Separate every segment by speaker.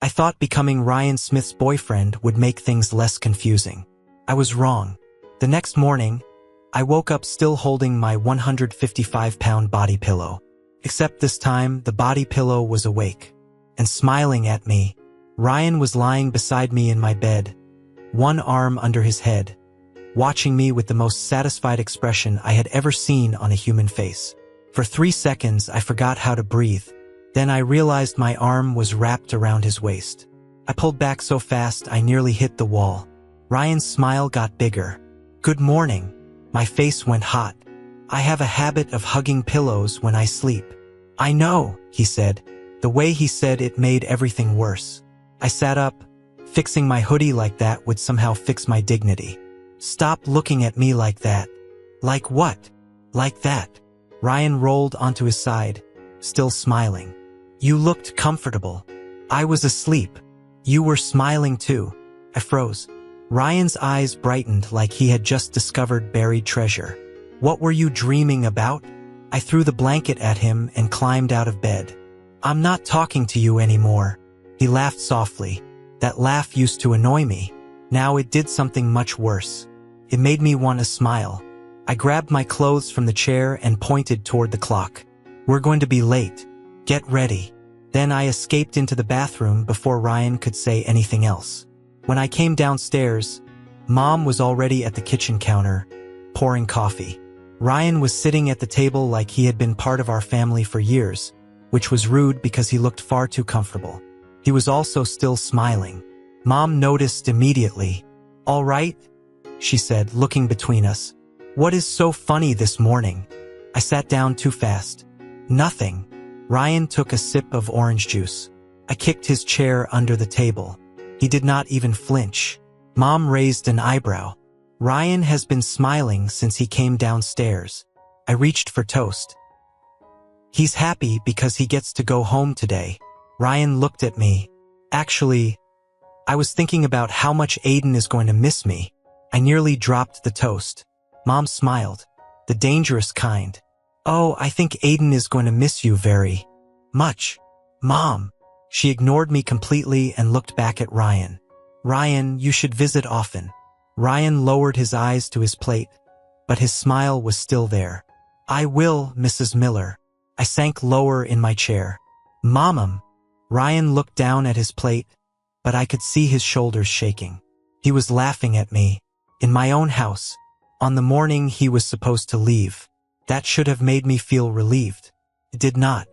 Speaker 1: I thought becoming Ryan Smith's boyfriend would make things less confusing. I was wrong. The next morning, I woke up still holding my 155-pound body pillow. Except this time, the body pillow was awake and smiling at me. Ryan was lying beside me in my bed, one arm under his head, watching me with the most satisfied expression I had ever seen on a human face. For 3 seconds, I forgot how to breathe. Then I realized my arm was wrapped around his waist. I pulled back so fast I nearly hit the wall. Ryan's smile got bigger. "Good morning." My face went hot. "I have a habit of hugging pillows when I sleep." "I know," he said. The way he said it made everything worse. I sat up. Fixing my hoodie like that would somehow fix my dignity. "Stop looking at me like that." "Like what?" "Like that." Ryan rolled onto his side, still smiling. "You looked comfortable." "I was asleep." "You were smiling too." I froze. Ryan's eyes brightened like he had just discovered buried treasure. "What were you dreaming about?" I threw the blanket at him and climbed out of bed. "I'm not talking to you anymore." He laughed softly. That laugh used to annoy me. Now it did something much worse. It made me want to smile. I grabbed my clothes from the chair and pointed toward the clock. "We're going to be late. Get ready." Then I escaped into the bathroom before Ryan could say anything else. When I came downstairs, Mom was already at the kitchen counter, pouring coffee. Ryan was sitting at the table like he had been part of our family for years, which was rude because he looked far too comfortable. He was also still smiling. Mom noticed immediately. "All right?" she said, looking between us. "What is so funny this morning?" I sat down too fast. "Nothing." Ryan took a sip of orange juice. I kicked his chair under the table. He did not even flinch. Mom raised an eyebrow. "Ryan has been smiling since he came downstairs." I reached for toast. "He's happy because he gets to go home today." Ryan looked at me. "Actually, I was thinking about how much Aiden is going to miss me." I nearly dropped the toast. Mom smiled. "The dangerous kind." "Oh, I think Aiden is going to miss you very much." "Mom." She ignored me completely and looked back at Ryan. "Ryan, you should visit often." Ryan lowered his eyes to his plate, but his smile was still there. "I will, Mrs. Miller." I sank lower in my chair. "Mom." Ryan looked down at his plate, but I could see his shoulders shaking. He was laughing at me. In my own house. On the morning he was supposed to leave. That should have made me feel relieved. It did not.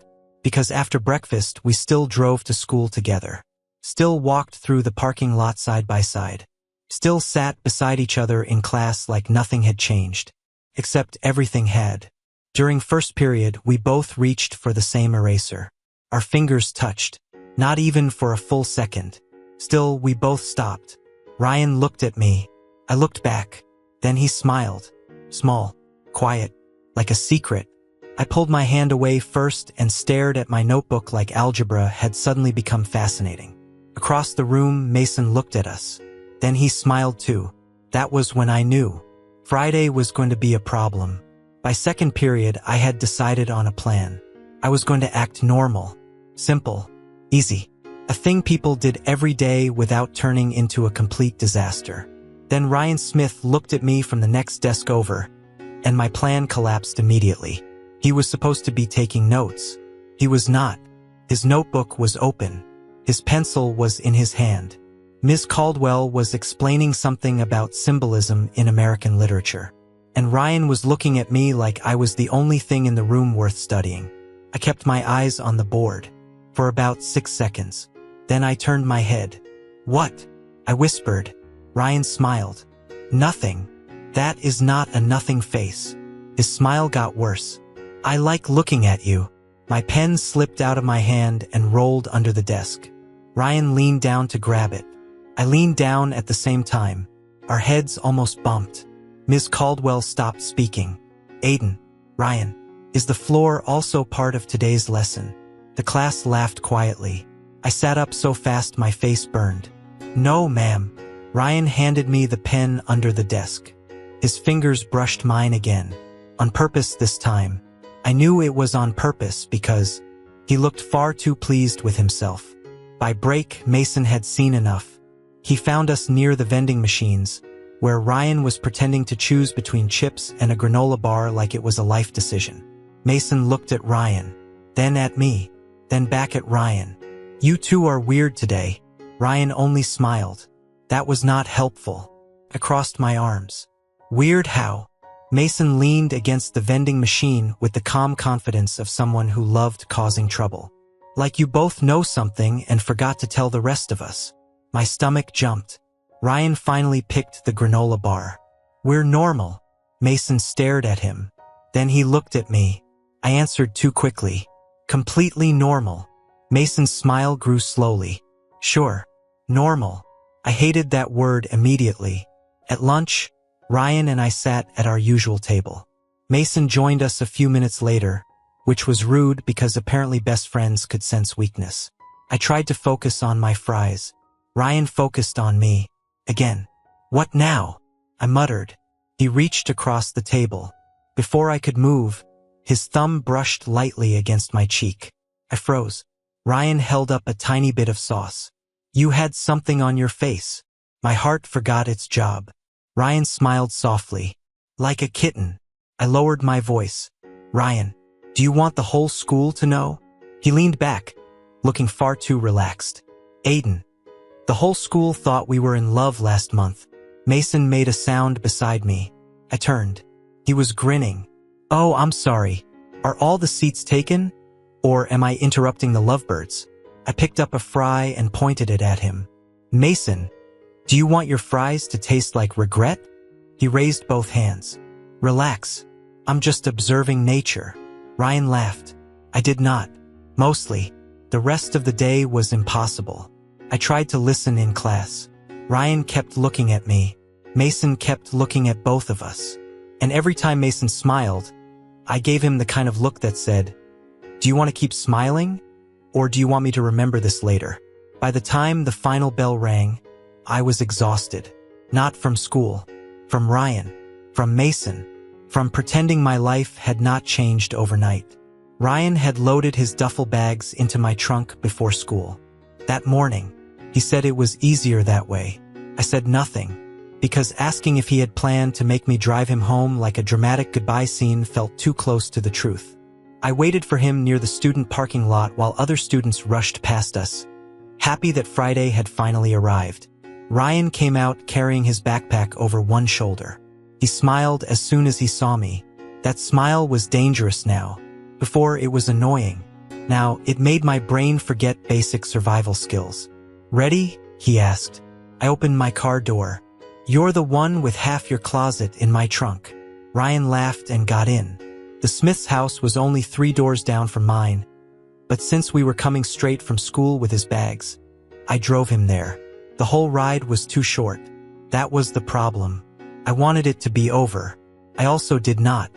Speaker 1: Because after breakfast, we still drove to school together. Still walked through the parking lot side by side. Still sat beside each other in class like nothing had changed. Except everything had. During first period, we both reached for the same eraser. Our fingers touched. Not even for a full second. Still, we both stopped. Ryan looked at me. I looked back. Then he smiled. Small. Quiet. Like a secret. I pulled my hand away first and stared at my notebook like algebra had suddenly become fascinating. Across the room, Mason looked at us. Then he smiled too. That was when I knew. Friday was going to be a problem. By second period, I had decided on a plan. I was going to act normal. Simple. Easy. A thing people did every day without turning into a complete disaster. Then Ryan Smith looked at me from the next desk over, and my plan collapsed immediately. He was supposed to be taking notes. He was not. His notebook was open. His pencil was in his hand. Ms. Caldwell was explaining something about symbolism in American literature. And Ryan was looking at me like I was the only thing in the room worth studying. I kept my eyes on the board for about 6 seconds. Then I turned my head. "What?" I whispered. Ryan smiled. "Nothing." "That is not a nothing face." His smile got worse. "I like looking at you." My pen slipped out of my hand and rolled under the desk. Ryan leaned down to grab it. I leaned down at the same time. Our heads almost bumped. Ms. Caldwell stopped speaking. "Aiden." "Ryan. Is the floor also part of today's lesson?" The class laughed quietly. I sat up so fast my face burned. "No, ma'am." Ryan handed me the pen under the desk. His fingers brushed mine again. On purpose this time. I knew it was on purpose because he looked far too pleased with himself. By break, Mason had seen enough. He found us near the vending machines, where Ryan was pretending to choose between chips and a granola bar like it was a life decision. Mason looked at Ryan, then at me, then back at Ryan. "You two are weird today." Ryan only smiled. That was not helpful. I crossed my arms. "Weird how?" Mason leaned against the vending machine with the calm confidence of someone who loved causing trouble. "Like you both know something and forgot to tell the rest of us." My stomach jumped. Ryan finally picked the granola bar. "We're normal." Mason stared at him. Then he looked at me. I answered too quickly. "Completely normal." Mason's smile grew slowly. "Sure. Normal." I hated that word immediately. At lunch, Ryan and I sat at our usual table. Mason joined us a few minutes later, which was rude because apparently best friends could sense weakness. I tried to focus on my fries. Ryan focused on me. Again. "What now?" I muttered. He reached across the table. Before I could move, his thumb brushed lightly against my cheek. I froze. Ryan held up a tiny bit of sauce. "You had something on your face." My heart forgot its job. Ryan smiled softly. "Like a kitten." I lowered my voice. "Ryan, do you want the whole school to know?" He leaned back, looking far too relaxed. "Aiden, the whole school thought we were in love last month." Mason made a sound beside me. I turned. He was grinning. "Oh, I'm sorry. Are all the seats taken? Or am I interrupting the lovebirds?" I picked up a fry and pointed it at him. "Mason, do you want your fries to taste like regret?" He raised both hands. "Relax. I'm just observing nature." Ryan laughed. I did not. Mostly. The rest of the day was impossible. I tried to listen in class. Ryan kept looking at me. Mason kept looking at both of us. And every time Mason smiled, I gave him the kind of look that said, "Do you want to keep smiling? Or do you want me to remember this later?" By the time the final bell rang, I was exhausted. Not from school. From Ryan. From Mason. From pretending my life had not changed overnight. Ryan had loaded his duffel bags into my trunk before school. That morning, he said it was easier that way. I said nothing, because asking if he had planned to make me drive him home like a dramatic goodbye scene felt too close to the truth. I waited for him near the student parking lot while other students rushed past us, happy that Friday had finally arrived. Ryan came out carrying his backpack over one shoulder. He smiled as soon as he saw me. That smile was dangerous now. Before, it was annoying. Now, it made my brain forget basic survival skills. "Ready?" he asked. I opened my car door. "You're the one with half your closet in my trunk." Ryan laughed and got in. The Smith's house was only 3 doors down from mine, but since we were coming straight from school with his bags, I drove him there. The whole ride was too short. That was the problem. I wanted it to be over. I also did not.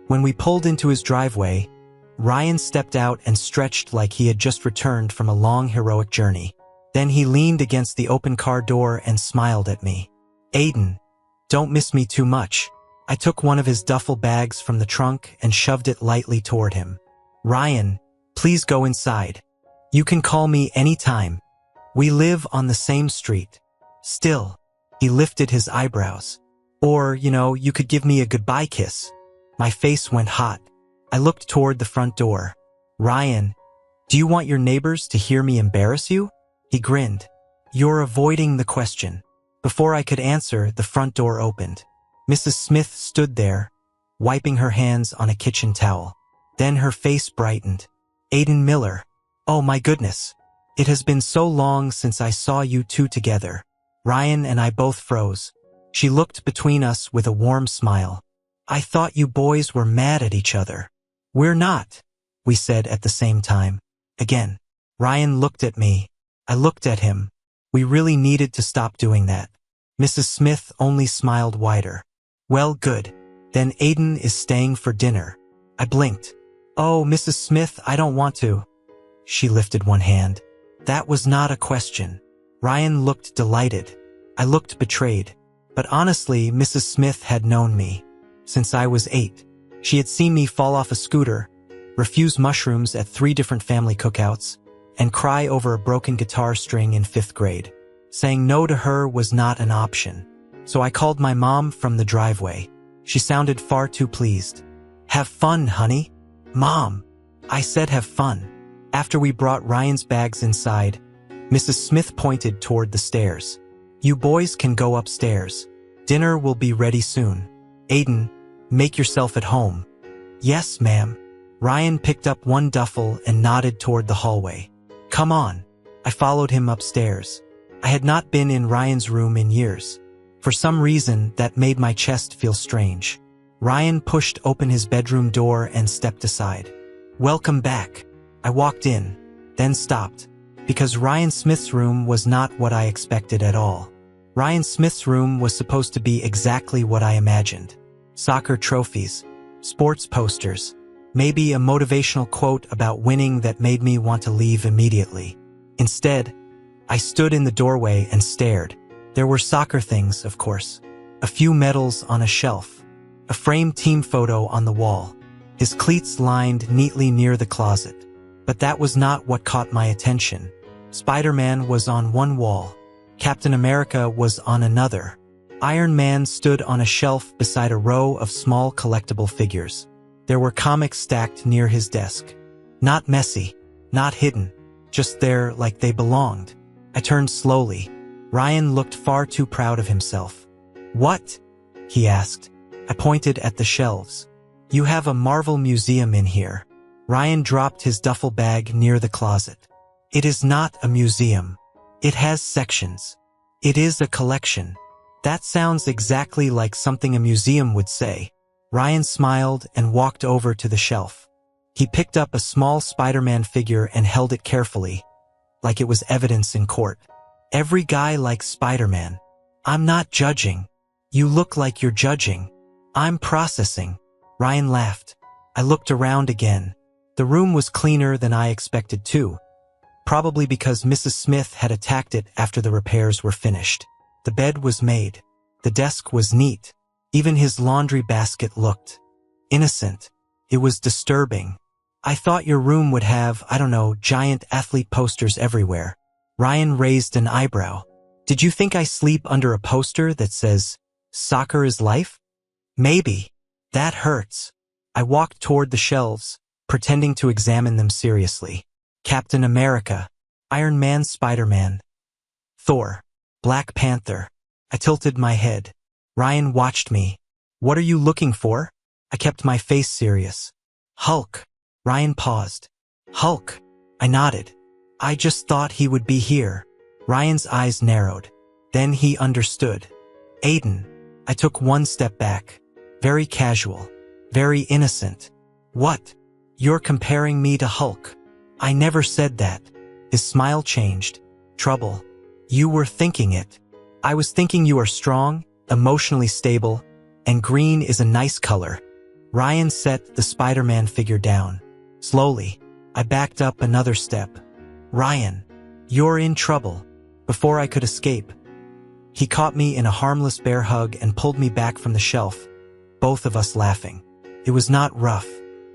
Speaker 1: When we pulled into his driveway, Ryan stepped out and stretched like he had just returned from a long, heroic journey. Then he leaned against the open car door and smiled at me. "Aiden, don't miss me too much." I took one of his duffel bags from the trunk and shoved it lightly toward him. "Ryan, please go inside. You can call me anytime. We live on the same street." Still, he lifted his eyebrows. "Or, you could give me a goodbye kiss." My face went hot. I looked toward the front door. "Ryan, do you want your neighbors to hear me embarrass you?" He grinned. "You're avoiding the question." Before I could answer, the front door opened. Mrs. Smith stood there, wiping her hands on a kitchen towel. Then her face brightened. "Aiden Miller. Oh my goodness. It has been so long since I saw you two together." Ryan and I both froze. She looked between us with a warm smile. "I thought you boys were mad at each other." "We're not," we said at the same time. Again. Ryan looked at me. I looked at him. We really needed to stop doing that. Mrs. Smith only smiled wider. "Well, good. Then Aiden is staying for dinner." I blinked. "Oh, Mrs. Smith, I don't want to." She lifted one hand. That was not a question. Ryan looked delighted. I looked betrayed. But honestly, Mrs. Smith had known me since I was 8. She had seen me fall off a scooter, refuse mushrooms at 3 different family cookouts, and cry over a broken guitar string in 5th grade. Saying no to her was not an option. So I called my mom from the driveway. She sounded far too pleased. "Have fun, honey." "Mom," I said, "have fun." After we brought Ryan's bags inside, Mrs. Smith pointed toward the stairs. "You boys can go upstairs. Dinner will be ready soon. Aiden, make yourself at home." "Yes, ma'am." Ryan picked up one duffel and nodded toward the hallway. "Come on." I followed him upstairs. I had not been in Ryan's room in years. For some reason, that made my chest feel strange. Ryan pushed open his bedroom door and stepped aside. "Welcome back." I walked in, then stopped, because Ryan Smith's room was not what I expected at all. Ryan Smith's room was supposed to be exactly what I imagined. Soccer trophies, sports posters, maybe a motivational quote about winning that made me want to leave immediately. Instead, I stood in the doorway and stared. There were soccer things, of course. A few medals on a shelf. A framed team photo on the wall. His cleats lined neatly near the closet. But that was not what caught my attention. Spider-Man was on one wall. Captain America was on another. Iron Man stood on a shelf beside a row of small collectible figures. There were comics stacked near his desk. Not messy, not hidden, just there like they belonged. I turned slowly. Ryan looked far too proud of himself. "What?" he asked. I pointed at the shelves. "You have a Marvel museum in here." Ryan dropped his duffel bag near the closet. "It is not a museum. It has sections. It is a collection." That sounds exactly like something a museum would say. Ryan smiled and walked over to the shelf. He picked up a small Spider-Man figure and held it carefully, like it was evidence in court. "Every guy likes Spider-Man. I'm not judging. You look like you're judging. I'm processing." Ryan laughed. I looked around again. The room was cleaner than I expected too, probably because Mrs. Smith had attacked it after the repairs were finished. The bed was made. The desk was neat. Even his laundry basket looked innocent. It was disturbing. "I thought your room would have, I don't know, giant athlete posters everywhere." Ryan raised an eyebrow. "Did you think I sleep under a poster that says, 'Soccer is life'?" "Maybe. That hurts." I walked toward the shelves, pretending to examine them seriously. Captain America, Iron Man, Spider-Man, Thor, Black Panther. I tilted my head. Ryan watched me. "What are you looking for?" I kept my face serious. "Hulk." Ryan paused. "Hulk." I nodded. "I just thought he would be here." Ryan's eyes narrowed. Then he understood. "Aiden." I took one step back. Very casual. Very innocent. "What? You're comparing me to Hulk." "I never said that." His smile changed. "Trouble. You were thinking it." "I was thinking you are strong, emotionally stable, and green is a nice color." Ryan set the Spider-Man figure down. Slowly, I backed up another step. "Ryan, you're in trouble." Before I could escape, he caught me in a harmless bear hug and pulled me back from the shelf, both of us laughing. It was not rough,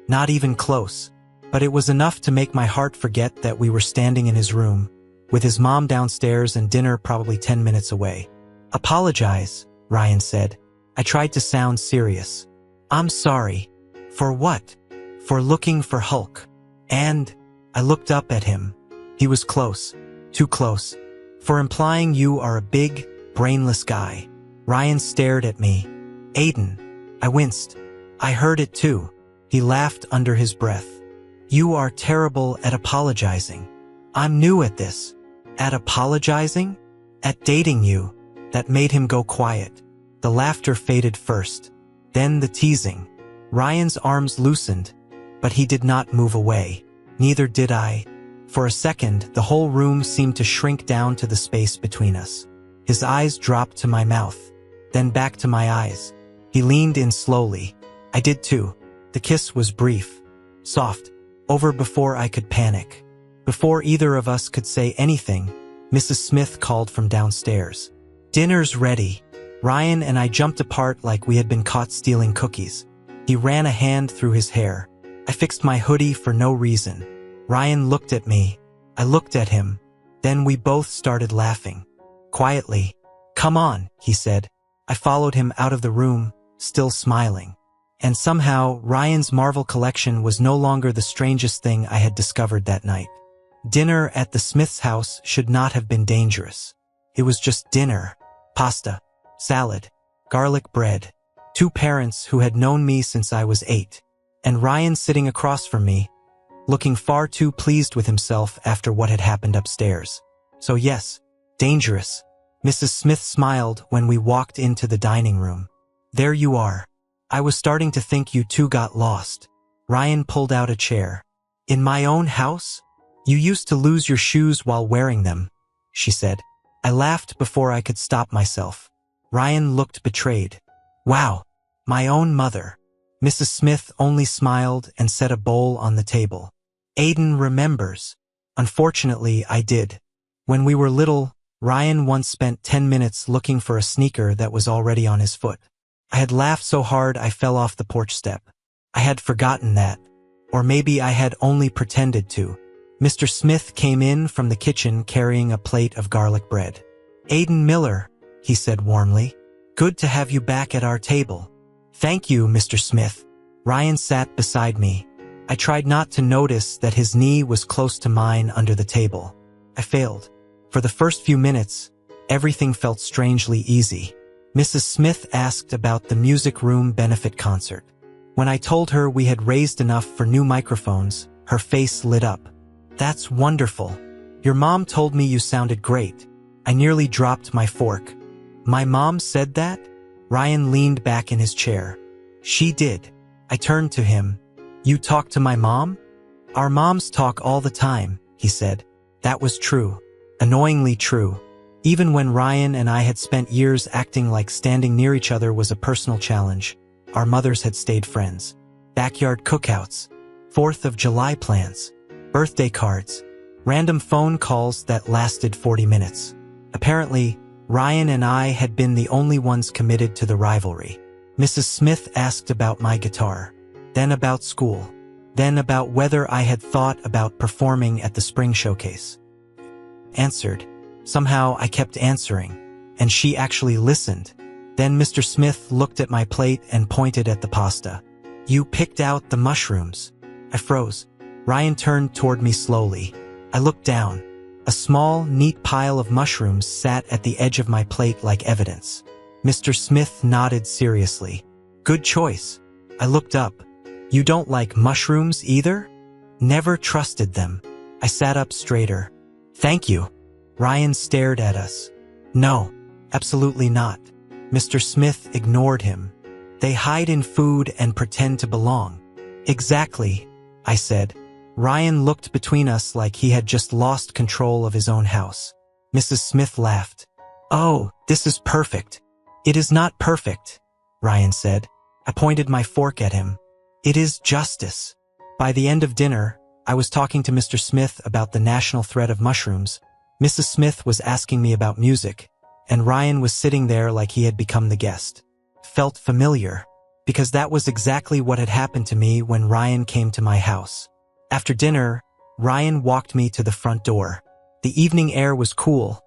Speaker 1: not even close, but it was enough to make my heart forget that we were standing in his room, with his mom downstairs and dinner probably 10 minutes away. "Apologize," Ryan said. I tried to sound serious. "I'm sorry." "For what?" "For looking for Hulk." "And?" I looked up at him. He was close, too close. "For implying you are a big, brainless guy." Ryan stared at me. "Aiden." I winced. I heard it too. He laughed under his breath. "You are terrible at apologizing." "I'm new at this." "At apologizing?" "At dating you." That made him go quiet. The laughter faded first, then the teasing. Ryan's arms loosened, but he did not move away. Neither did I. For a second, the whole room seemed to shrink down to the space between us. His eyes dropped to my mouth, then back to my eyes. He leaned in slowly. I did too. The kiss was brief, soft, over before I could panic. Before either of us could say anything, Mrs. Smith called from downstairs. "Dinner's ready." Ryan and I jumped apart like we had been caught stealing cookies. He ran a hand through his hair. I fixed my hoodie for no reason. Ryan looked at me. I looked at him. Then we both started laughing. Quietly. "Come on," he said. I followed him out of the room, still smiling. And somehow, Ryan's Marvel collection was no longer the strangest thing I had discovered that night. Dinner at the Smiths' house should not have been dangerous. It was just dinner. Pasta, salad, garlic bread. Two parents who had known me since I was 8. And Ryan sitting across from me, looking far too pleased with himself after what had happened upstairs. So yes, dangerous. Mrs. Smith smiled when we walked into the dining room. "There you are. I was starting to think you two got lost." Ryan pulled out a chair. "In my own house? You used to lose your shoes while wearing them," she said. I laughed before I could stop myself. Ryan looked betrayed. "Wow, my own mother." Mrs. Smith only smiled and set a bowl on the table. "Aiden remembers." Unfortunately, I did. When we were little, Ryan once spent 10 minutes looking for a sneaker that was already on his foot. I had laughed so hard I fell off the porch step. I had forgotten that. Or maybe I had only pretended to. Mr. Smith came in from the kitchen carrying a plate of garlic bread. "Aiden Miller," he said warmly. "Good to have you back at our table." "Thank you, Mr. Smith." Ryan sat beside me. I tried not to notice that his knee was close to mine under the table. I failed. For the first few minutes, everything felt strangely easy. Mrs. Smith asked about the music room benefit concert. When I told her we had raised enough for new microphones, her face lit up. "That's wonderful. Your mom told me you sounded great." I nearly dropped my fork. "My mom said that?" Ryan leaned back in his chair. "She did." I turned to him. "You talked to my mom?" "Our moms talk all the time," he said. That was true. Annoyingly true. Even when Ryan and I had spent years acting like standing near each other was a personal challenge, our mothers had stayed friends. Backyard cookouts, 4th of July plans, birthday cards, random phone calls that lasted 40 minutes. Apparently, Ryan and I had been the only ones committed to the rivalry. Mrs. Smith asked about my guitar, then about school, then about whether I had thought about performing at the spring showcase. Answered. Somehow I kept answering, and she actually listened. Then Mr. Smith looked at my plate and pointed at the pasta. "You picked out the mushrooms." I froze. Ryan turned toward me slowly. I looked down. A small, neat pile of mushrooms sat at the edge of my plate like evidence. Mr. Smith nodded seriously. "Good choice." I looked up. "You don't like mushrooms either?" Never trusted them. I sat up straighter. "Thank you." Ryan stared at us. "No, absolutely not." Mr. Smith ignored him. "They hide in food and pretend to belong." "Exactly," I said. Ryan looked between us like he had just lost control of his own house. Mrs. Smith laughed. "Oh, this is perfect." "It is not perfect," Ryan said. I pointed my fork at him. "It is justice." By the end of dinner, I was talking to Mr. Smith about the national threat of mushrooms. Mrs. Smith was asking me about music, and Ryan was sitting there like he had become the guest. Felt familiar, because that was exactly what had happened to me when Ryan came to my house. After dinner, Ryan walked me to the front door. The evening air was cool,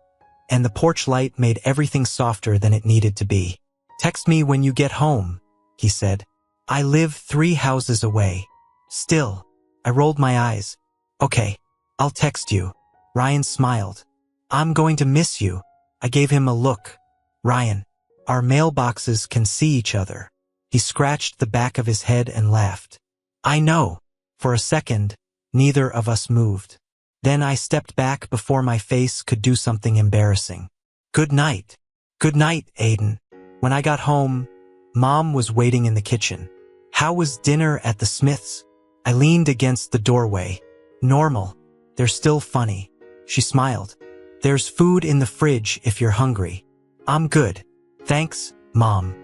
Speaker 1: and the porch light made everything softer than it needed to be. "Text me when you get home," he said. "I live 3 houses away." Still, I rolled my eyes. "Okay, I'll text you." Ryan smiled. "I'm going to miss you." I gave him a look. "Ryan, our mailboxes can see each other." He scratched the back of his head and laughed. "I know." For a second, neither of us moved. Then I stepped back before my face could do something embarrassing. "Good night." "Good night, Aiden." When I got home, Mom was waiting in the kitchen. "How was dinner at the Smiths?" I leaned against the doorway. "Normal. They're still funny." She smiled. "There's food in the fridge if you're hungry." "I'm good. Thanks, Mom."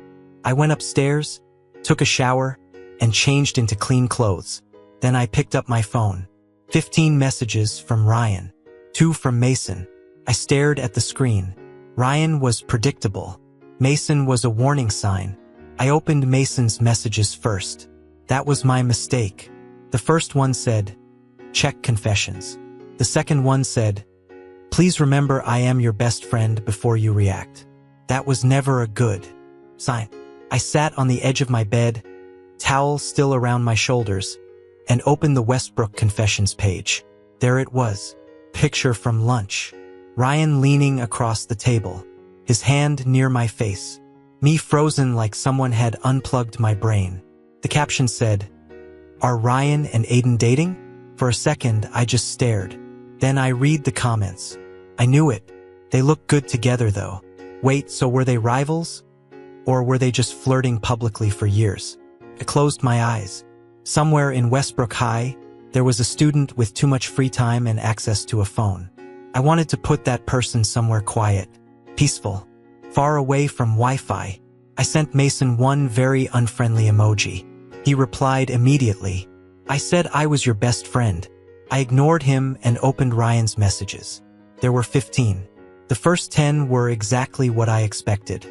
Speaker 1: I went upstairs, took a shower, and changed into clean clothes. Then I picked up my phone. 15 messages from Ryan. 2 from Mason. I stared at the screen. Ryan was predictable. Mason was a warning sign. I opened Mason's messages first. That was my mistake. The first one said, "Check confessions." The second one said, "Please remember I am your best friend before you react." That was never a good sign. I sat on the edge of my bed, towel still around my shoulders, and opened the Westbrook Confessions page. There it was. Picture from lunch. Ryan leaning across the table, his hand near my face. Me frozen like someone had unplugged my brain. The caption said, "Are Ryan and Aiden dating?" For a second, I just stared. Then I read the comments. I knew it. They looked good together though. Wait, so were they rivals? Or were they just flirting publicly for years? I closed my eyes. Somewhere in Westbrook High, there was a student with too much free time and access to a phone. I wanted to put that person somewhere quiet, peaceful, far away from Wi-Fi. I sent Mason one very unfriendly emoji. He replied immediately. I said I was your best friend. I ignored him and opened Ryan's messages. There were 15. The first 10 were exactly what I expected.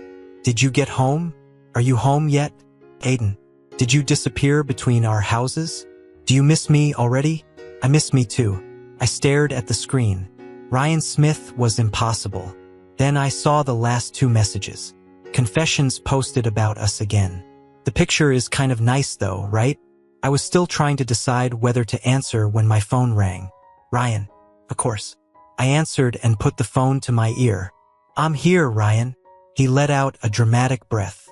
Speaker 1: Did you get home? Are you home yet? Aiden, did you disappear between our houses? Do you miss me already? I miss me too. I stared at the screen. Ryan Smith was impossible. Then I saw the last 2 messages. Confessions posted about us again. The picture is kind of nice though, right? I was still trying to decide whether to answer when my phone rang. Ryan, of course. I answered and put the phone to my ear. I'm here, Ryan. He let out a dramatic breath.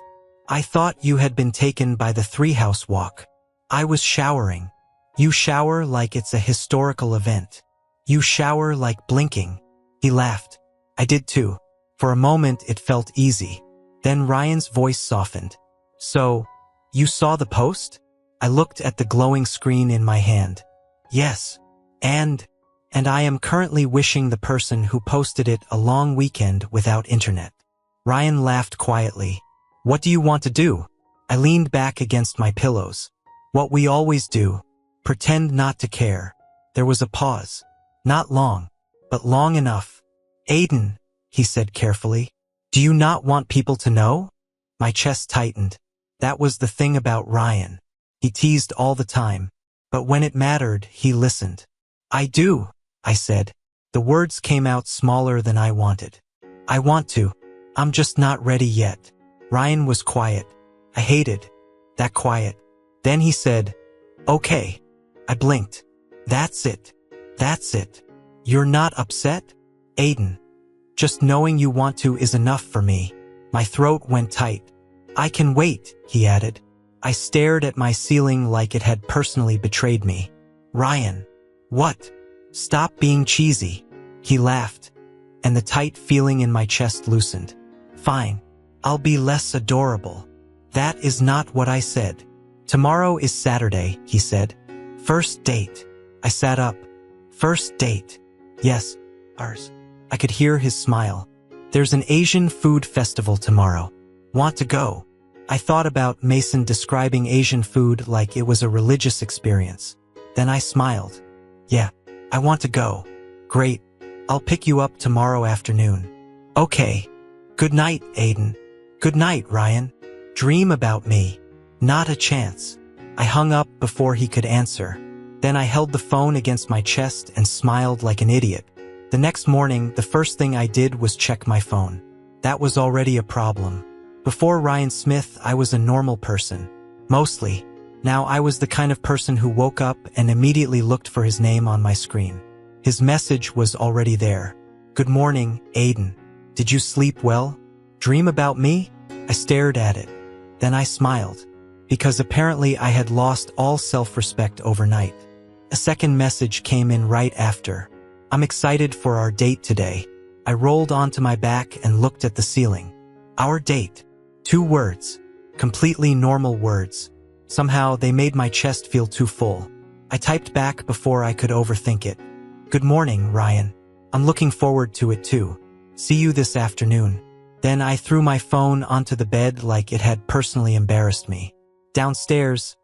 Speaker 1: I thought you had been taken by the treehouse walk. I was showering. You shower like it's a historical event. You shower like blinking. He laughed. I did too. For a moment it felt easy. Then Ryan's voice softened. So, you saw the post? I looked at the glowing screen in my hand. Yes. And I am currently wishing the person who posted it a long weekend without internet. Ryan laughed quietly. What do you want to do? I leaned back against my pillows. What we always do. Pretend not to care. There was a pause. Not long, but long enough. Aiden, he said carefully. Do you not want people to know? My chest tightened. That was the thing about Ryan. He teased all the time, but when it mattered, he listened. I do, I said. The words came out smaller than I wanted. I want to. I'm just not ready yet. Ryan was quiet. I hated that quiet. Then he said, okay. I blinked. That's it. That's it. You're not upset? Aiden. Just knowing you want to is enough for me. My throat went tight. I can wait, he added. I stared at my ceiling like it had personally betrayed me. Ryan. What? Stop being cheesy. He laughed, and the tight feeling in my chest loosened. Fine. I'll be less adorable. That is not what I said. Tomorrow is Saturday, he said. First date. I sat up. First date. Yes, ours. I could hear his smile. There's an Asian food festival tomorrow. Want to go? I thought about Mason describing Asian food like it was a religious experience. Then I smiled. Yeah, I want to go. Great. I'll pick you up tomorrow afternoon. Okay. Good night, Aiden. Good night, Ryan. Dream about me. Not a chance. I hung up before he could answer. Then I held the phone against my chest and smiled like an idiot. The next morning, the first thing I did was check my phone. That was already a problem. Before Ryan Smith, I was a normal person. Mostly. Now I was the kind of person who woke up and immediately looked for his name on my screen. His message was already there. Good morning, Aiden. Did you sleep well? Dream about me? I stared at it. Then I smiled. Because apparently I had lost all self-respect overnight. A second message came in right after. I'm excited for our date today. I rolled onto my back and looked at the ceiling. Our date. 2 words. Completely normal words. Somehow they made my chest feel too full. I typed back before I could overthink it. Good morning, Ryan. I'm looking forward to it too. See you this afternoon. Then I threw my phone onto the bed like it had personally embarrassed me. Downstairs,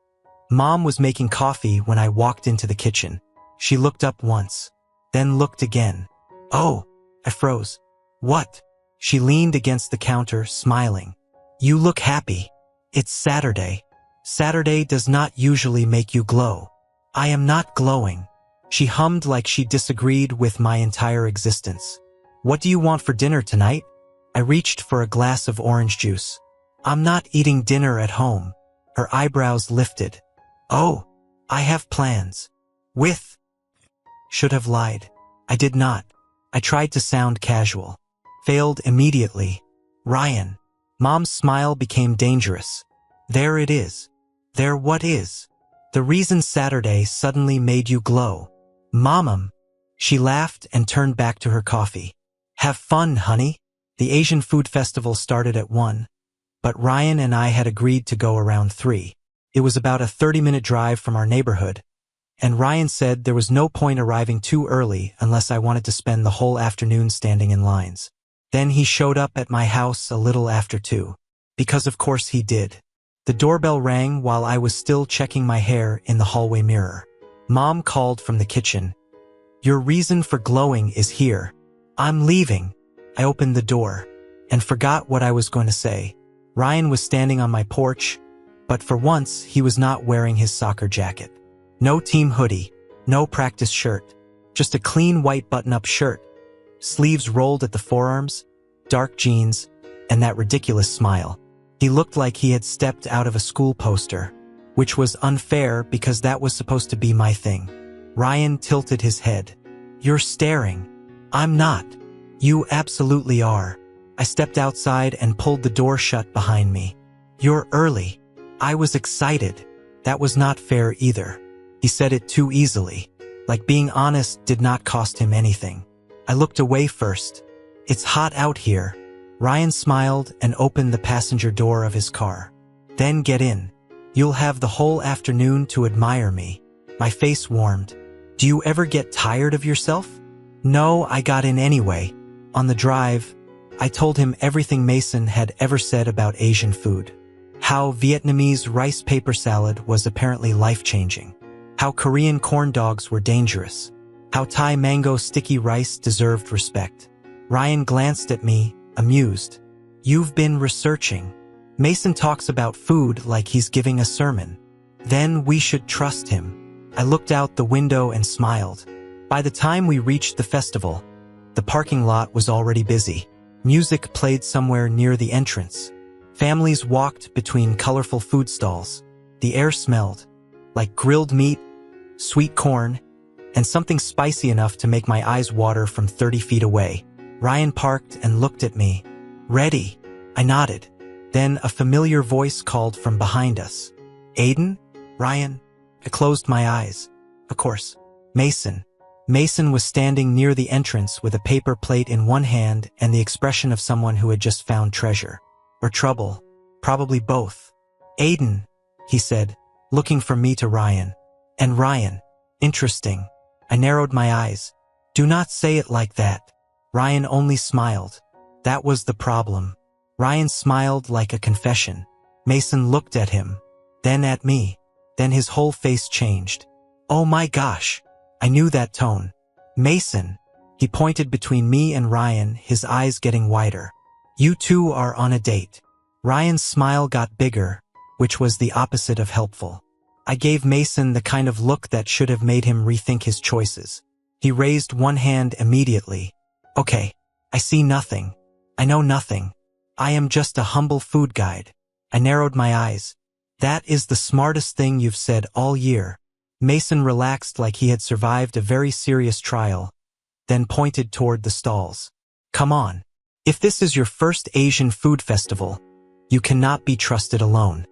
Speaker 1: Mom was making coffee when I walked into the kitchen. She looked up once, then looked again. Oh, I froze. What? She leaned against the counter, smiling. You look happy. It's Saturday. Saturday does not usually make you glow. I am not glowing. She hummed like she disagreed with my entire existence. What do you want for dinner tonight? I reached for a glass of orange juice. I'm not eating dinner at home. Her eyebrows lifted. Oh, I have plans. With. Should have lied. I did not. I tried to sound casual. Failed immediately. Ryan. Mom's smile became dangerous. There it is. There what is? The reason Saturday suddenly made you glow. Mom. She laughed and turned back to her coffee. Have fun, honey. The Asian food festival started at 1, but Ryan and I had agreed to go around 3. It was about a 30-minute drive from our neighborhood, and Ryan said there was no point arriving too early unless I wanted to spend the whole afternoon standing in lines. Then he showed up at my house a little after 2. Because of course he did. The doorbell rang while I was still checking my hair in the hallway mirror. Mom called from the kitchen. Your reason for glowing is here. I'm leaving. I opened the door and forgot what I was going to say. Ryan was standing on my porch, but for once he was not wearing his soccer jacket. No team hoodie, no practice shirt, just a clean white button-up shirt, sleeves rolled at the forearms, dark jeans, and that ridiculous smile. He looked like he had stepped out of a school poster, which was unfair because that was supposed to be my thing. Ryan tilted his head. You're staring. I'm not. You absolutely are. I stepped outside and pulled the door shut behind me. You're early. I was excited. That was not fair either. He said it too easily. Like being honest did not cost him anything. I looked away first. It's hot out here. Ryan smiled and opened the passenger door of his car. Then get in. You'll have the whole afternoon to admire me. My face warmed. Do you ever get tired of yourself? No, I got in anyway. On the drive, I told him everything Mason had ever said about Asian food. How Vietnamese rice paper salad was apparently life-changing. How Korean corn dogs were dangerous. How Thai mango sticky rice deserved respect. Ryan glanced at me, amused. You've been researching. Mason talks about food like he's giving a sermon. Then we should trust him. I looked out the window and smiled. By the time we reached the festival, the parking lot was already busy. Music played somewhere near the entrance. Families walked between colorful food stalls. The air smelled like grilled meat, sweet corn, and something spicy enough to make my eyes water from 30 feet away. Ryan parked and looked at me. Ready? I nodded. Then a familiar voice called from behind us. Aiden? Ryan? I closed my eyes. Of course. Mason. Mason was standing near the entrance with a paper plate in one hand and the expression of someone who had just found treasure. Or trouble. Probably both. Aiden, he said, looking from me to Ryan. And Ryan. Interesting. I narrowed my eyes. Do not say it like that. Ryan only smiled. That was the problem. Ryan smiled like a confession. Mason looked at him. Then at me. Then his whole face changed. Oh my gosh. I knew that tone. Mason. He pointed between me and Ryan, his eyes getting wider. You two are on a date. Ryan's smile got bigger, which was the opposite of helpful. I gave Mason the kind of look that should have made him rethink his choices. He raised one hand immediately. Okay, I see nothing. I know nothing. I am just a humble food guide. I narrowed my eyes. That is the smartest thing you've said all year. Mason relaxed like he had survived a very serious trial, then pointed toward the stalls. Come on. If this is your first Asian food festival, you cannot be trusted alone.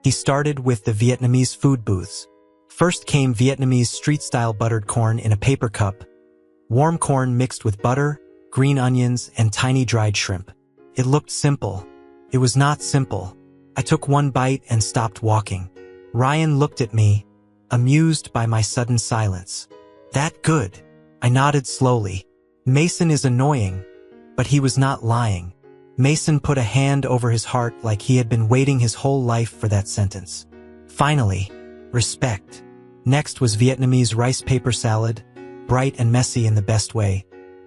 Speaker 1: He started with the Vietnamese food booths. First came Vietnamese street-style buttered corn in a paper cup, warm corn mixed with butter, green onions, and tiny dried shrimp. It looked simple. It was not simple. I took one bite and stopped walking. Ryan looked at me, amused by my sudden silence. That good? I nodded slowly. Mason is annoying, but he was not lying. Mason put a hand over his heart like he had been waiting his whole life for that sentence. Finally, respect. Next was Vietnamese rice paper salad, bright and messy in the best way,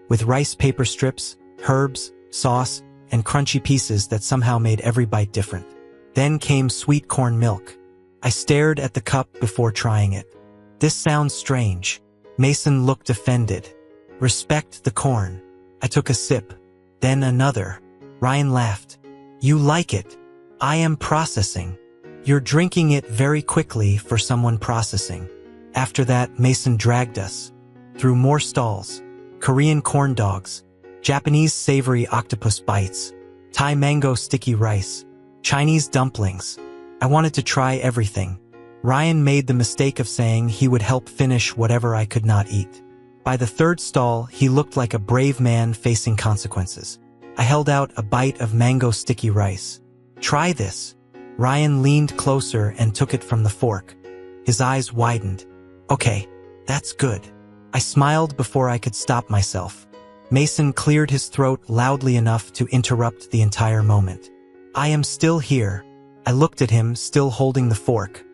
Speaker 1: with rice paper strips, herbs, sauce, and crunchy pieces that somehow made every bite different. Then came sweet corn milk. I stared at the cup before trying it. This sounds strange. Mason looked offended. Respect the corn. I took a sip. Then another. Ryan laughed. You like it? I am processing. You're drinking it very quickly for someone processing. After that, Mason dragged us. Through more stalls. Korean corn dogs. Japanese savory octopus bites. Thai mango sticky rice. Chinese dumplings. I wanted to try everything. Ryan made the mistake of saying he would help finish whatever I could not eat. By the third stall, he looked like a brave man facing consequences. I held out a bite of mango sticky rice. Try this. Ryan leaned closer and took it from the fork. His eyes widened. Okay, that's good. I smiled before I could stop myself. Mason cleared his throat loudly enough to interrupt the entire moment. I am still here. I looked at him, still holding the fork.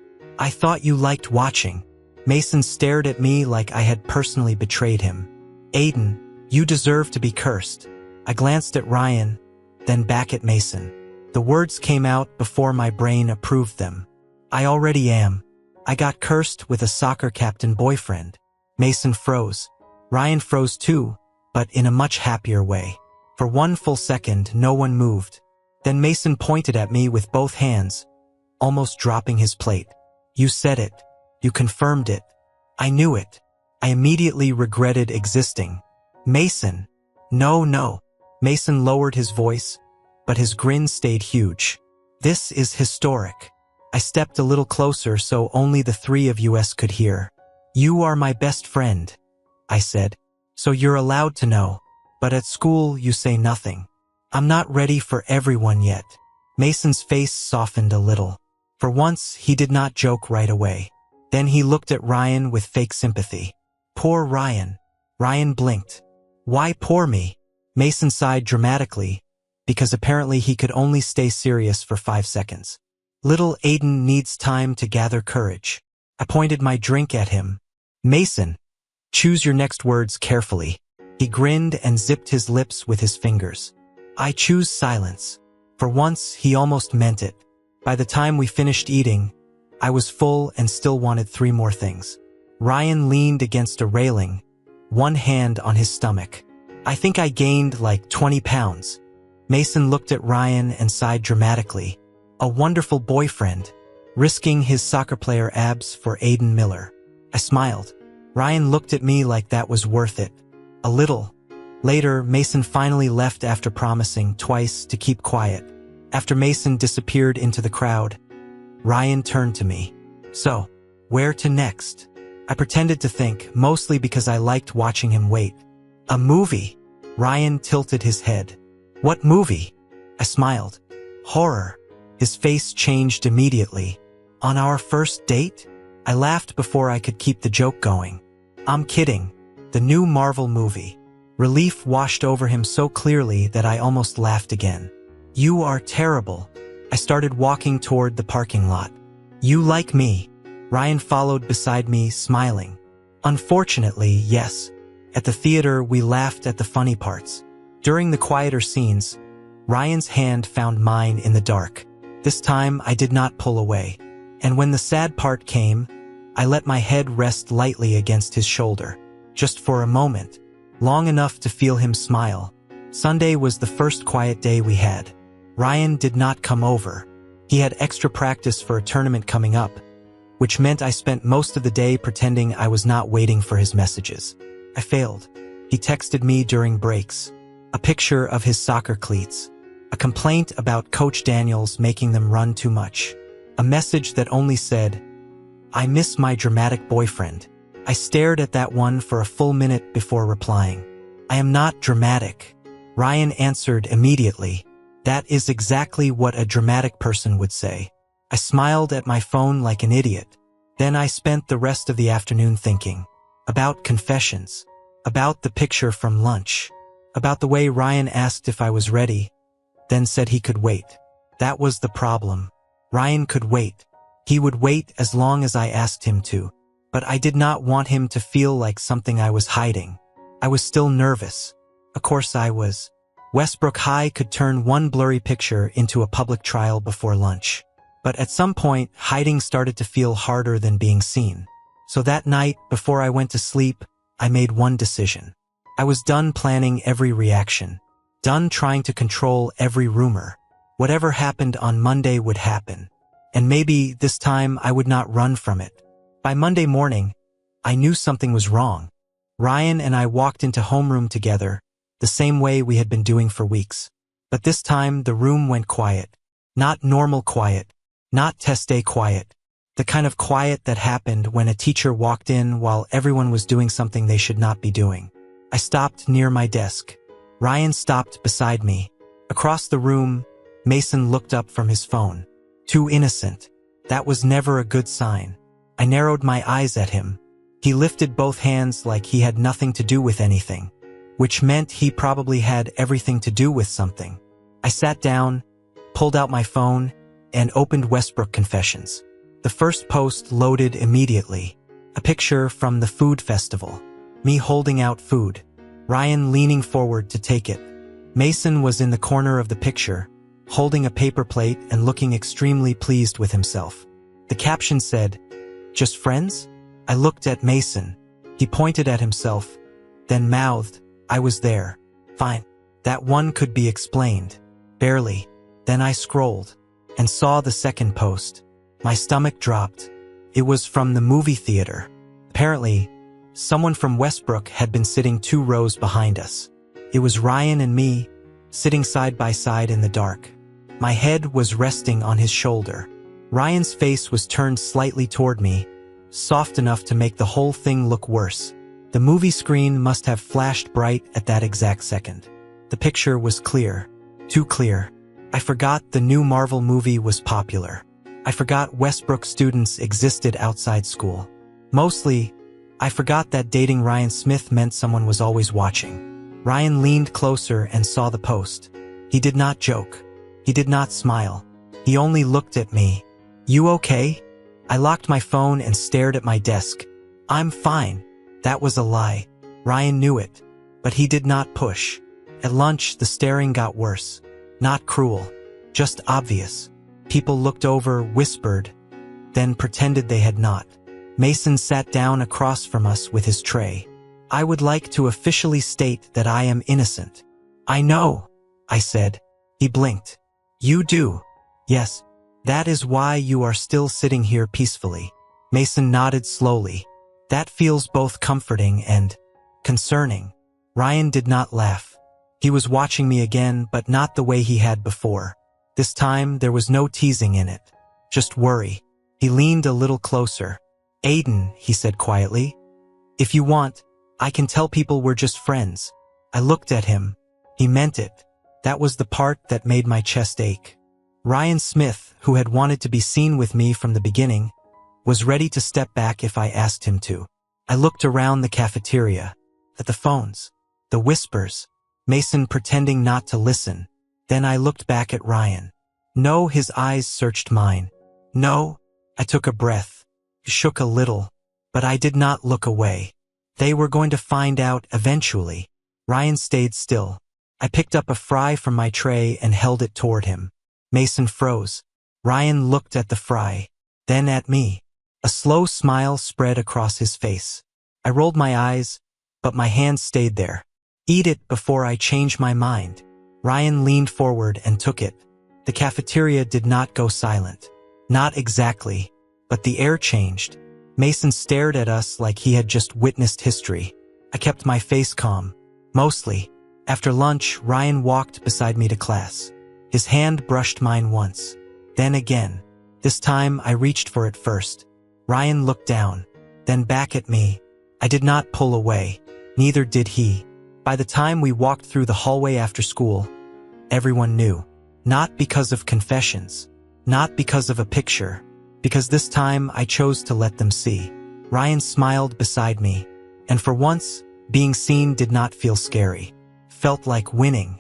Speaker 1: I thought you liked watching. Mason stared at me like I had personally betrayed him. Aiden, you deserve to be cursed. I glanced at Ryan, then back at Mason. The words came out before my brain approved them. I already am. I got cursed with a soccer captain boyfriend. Mason froze. Ryan froze too, but in a much happier way. For 1 full second, no one moved. Then Mason pointed at me with both hands, almost dropping his plate. You said it. You confirmed it. I knew it. I immediately regretted existing. Mason. No. Mason lowered his voice, but his grin stayed huge. This is historic. I stepped a little closer so only the three of us could hear. You are my best friend, I said, so you're allowed to know, but at school you say nothing. I'm not ready for everyone yet. Mason's face softened a little. For once, he did not joke right away. Then he looked at Ryan with fake sympathy. Poor Ryan. Ryan blinked. Why poor me? Mason sighed dramatically, because apparently he could only stay serious for 5 seconds. Little Aiden needs time to gather courage. I pointed my drink at him. Mason, choose your next words carefully. He grinned and zipped his lips with his fingers. I choose silence. For once, he almost meant it. By the time we finished eating, I was full and still wanted 3 more things. Ryan leaned against a railing, one hand on his stomach. I think I gained like 20 pounds. Mason looked at Ryan and sighed dramatically. A wonderful boyfriend, risking his soccer player abs for Aiden Miller. I smiled. Ryan looked at me like that was worth it. A little. Later, Mason finally left after promising twice to keep quiet. After Mason disappeared into the crowd, Ryan turned to me. So, where to next? I pretended to think, mostly because I liked watching him wait. A movie. Ryan tilted his head. What movie? I smiled. Horror. His face changed immediately. On our first date? I laughed before I could keep the joke going. I'm kidding. The new Marvel movie. Relief washed over him so clearly that I almost laughed again. You are terrible. I started walking toward the parking lot. You like me? Ryan followed beside me, smiling. Unfortunately, yes. At the theater, we laughed at the funny parts. During the quieter scenes, Ryan's hand found mine in the dark. This time, I did not pull away. And when the sad part came, I let my head rest lightly against his shoulder. Just for a moment. Long enough to feel him smile. Sunday was the first quiet day we had. Ryan did not come over. He had extra practice for a tournament coming up, which meant I spent most of the day pretending I was not waiting for his messages. I failed. He texted me during breaks. A picture of his soccer cleats. A complaint about Coach Daniels making them run too much. A message that only said, I miss my dramatic boyfriend. I stared at that one for a full minute before replying. I am not dramatic. Ryan answered immediately. That is exactly what a dramatic person would say. I smiled at my phone like an idiot. Then I spent the rest of the afternoon thinking. About confessions. About the picture from lunch. About the way Ryan asked if I was ready, then said he could wait. That was the problem. Ryan could wait. He would wait as long as I asked him to. But I did not want him to feel like something I was hiding. I was still nervous. Of course I was. Westbrook High could turn one blurry picture into a public trial before lunch. But at some point, hiding started to feel harder than being seen. So that night, before I went to sleep, I made one decision. I was done planning every reaction, done trying to control every rumor. Whatever happened on Monday would happen, and maybe this time I would not run from it. By Monday morning, I knew something was wrong. Ryan and I walked into homeroom together, the same way we had been doing for weeks. But this time the room went quiet. Not normal quiet, not test day quiet. The kind of quiet that happened when a teacher walked in while everyone was doing something they should not be doing. I stopped near my desk. Ryan stopped beside me. Across the room, Mason looked up from his phone. Too innocent. That was never a good sign. I narrowed my eyes at him. He lifted both hands like he had nothing to do with anything, which meant he probably had everything to do with something. I sat down, pulled out my phone, and opened Westbrook Confessions. The first post loaded immediately. A picture from the food festival. Me holding out food. Ryan leaning forward to take it. Mason was in the corner of the picture, holding a paper plate and looking extremely pleased with himself. The caption said, "Just friends?" I looked at Mason. He pointed at himself, then mouthed, "I was there." Fine. That one could be explained. Barely. Then I scrolled and saw the second post. My stomach dropped. It was from the movie theater. Apparently, someone from Westbrook had been sitting 2 rows behind us. It was Ryan and me, sitting side by side in the dark. My head was resting on his shoulder. Ryan's face was turned slightly toward me, soft enough to make the whole thing look worse. The movie screen must have flashed bright at that exact second. The picture was clear. Too clear. I forgot the new Marvel movie was popular. I forgot Westbrook students existed outside school. Mostly, I forgot that dating Ryan Smith meant someone was always watching. Ryan leaned closer and saw the post. He did not joke. He did not smile. He only looked at me. "You okay?" I locked my phone and stared at my desk. "I'm fine." That was a lie. Ryan knew it, but he did not push. At lunch, the staring got worse. Not cruel, just obvious. People looked over, whispered, then pretended they had not. Mason sat down across from us with his tray. "I would like to officially state that I am innocent." "I know," I said. He blinked. "You do?" "Yes. That is why you are still sitting here peacefully." Mason nodded slowly. "That feels both comforting and concerning." Ryan did not laugh. He was watching me again, but not the way he had before. This time, there was no teasing in it. Just worry. He leaned a little closer. "Aiden," he said quietly, "if you want, I can tell people we're just friends." I looked at him. He meant it. That was the part that made my chest ache. Ryan Smith, who had wanted to be seen with me from the beginning, was ready to step back if I asked him to. I looked around the cafeteria, at the phones, the whispers, Mason pretending not to listen. Then I looked back at Ryan. No, his eyes searched mine. No, I took a breath, shook a little, but I did not look away. They were going to find out eventually. Ryan stayed still. I picked up a fry from my tray and held it toward him. Mason froze. Ryan looked at the fry, then at me. A slow smile spread across his face. I rolled my eyes, but my hand stayed there. "Eat it before I change my mind." Ryan leaned forward and took it. The cafeteria did not go silent. Not exactly, but the air changed. Mason stared at us like he had just witnessed history. I kept my face calm. Mostly. After lunch, Ryan walked beside me to class. His hand brushed mine once. Then again. This time, I reached for it first. Ryan looked down, then back at me. I did not pull away. Neither did he. By the time we walked through the hallway after school, everyone knew. Not because of confessions. Not because of a picture. Because this time, I chose to let them see. Ryan smiled beside me. And for once, being seen did not feel scary. Felt like winning.